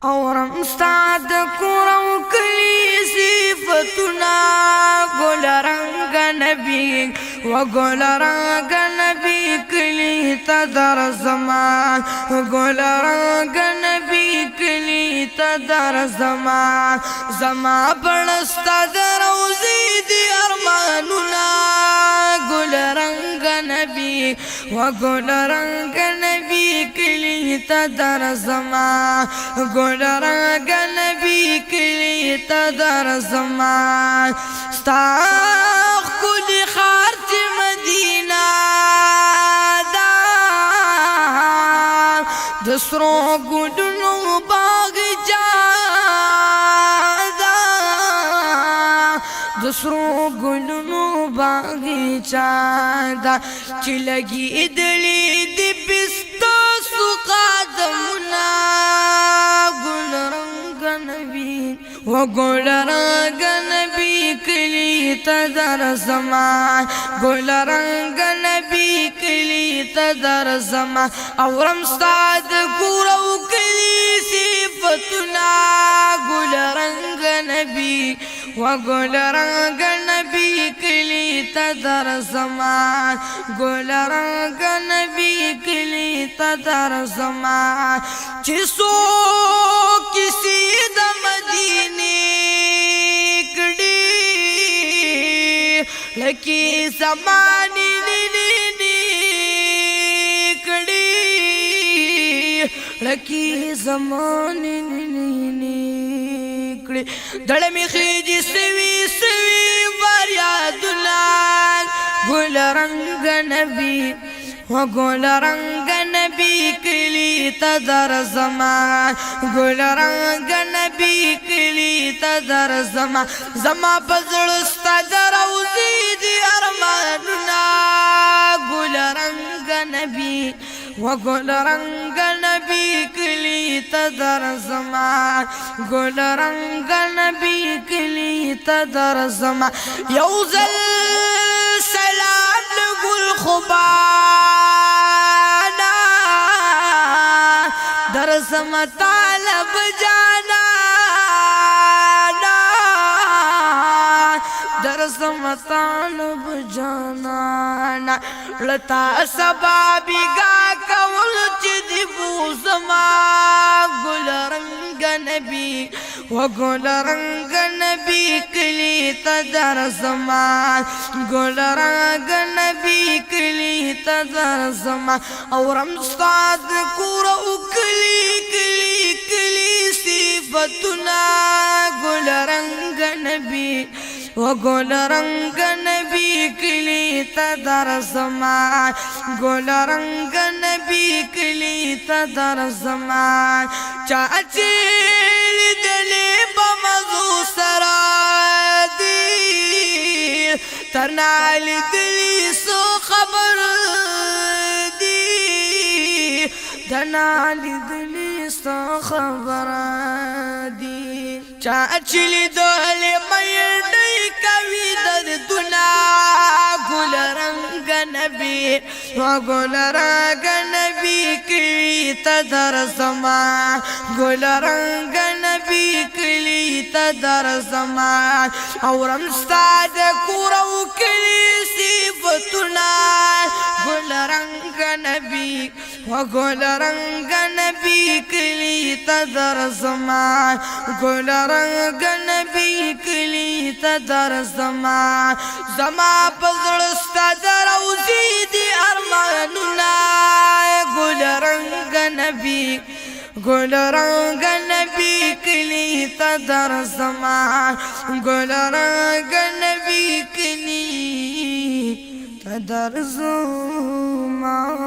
اورم استاد کورو کلی صفتنا گل رنگ نبی و گل رنگ نبی کلی تدر زمان گل رنگ نبی کلی تدر زمان زما پڑستا در روزی دی ارمانونا گل رنگ نبی و گل رنگ نبی کلی تدر زمان گل رنگ نبی کلی تدر زمان ستا کلی خارج مدینہ دا دسرو گلونو باغچہ دا دسرو گلونو باغچہ دا چی لگی دلی دی پستا سو قادمنا گل رنگ نبی و گل رنگ نبی کلی تدر زمان گل رنگ نبی کلی تدر زمان اورم استاد کورو کلی صفتنا گل رنگ نبی و گل رنگ نبی کلی تدر زمان گل رنگ نبی کلی تدر زمان چسو کسی د مدینه کڑی لکی زمانی نینی کڑی لکی زمانی نینی کڑی دڑمی خیجی سوی سوی باریادنا گل رنگ نبی و گل رنگ نبی کلی تدر زمان گل رنگ نبی کلی تدر زمان زما پزړستا دروزی دی ارمانونا گل رنگ نبی و گل رنگ نبی کلی تدر زمان گل رنگ نبی کلی تدر زمان یوزل سلام لگل خبانا درسم طالب جانا درسم طالب جانا لتا سبابی گا کول چی بوزما گل رنگ نبی و گل رنگ نبی کلی تدر زمان گل رنگ نبی کلی تدر زمان اورم استاد کورو کلی کلی کلی صفتنا گل رنگ نبی و گل رنگ نبی کلی تدر زمان گل رنگ نبی کلی تدر زمان چاچی دلی بمزو سرا دی ترنال دلی سو خبر دی ترنال دلی سو خبر دی چاچی دلی میردی کوي دردنا گل رنگ نبی و گل رنگ نبی کلی تدر زمان گل رنگ نبی کلی تدر زمان اورم استاد کورو کلی صفتنا گل رنگ نبی و گل رنگ نبی کلی تدر زمان گل رنگ نبی کلی تدر زمان زما پزړستا دروزی دی ارمانونا گل رنگ نبی گل رنگ نبی کلی تدر زمان گل رنگ نبی کلی تدر زمان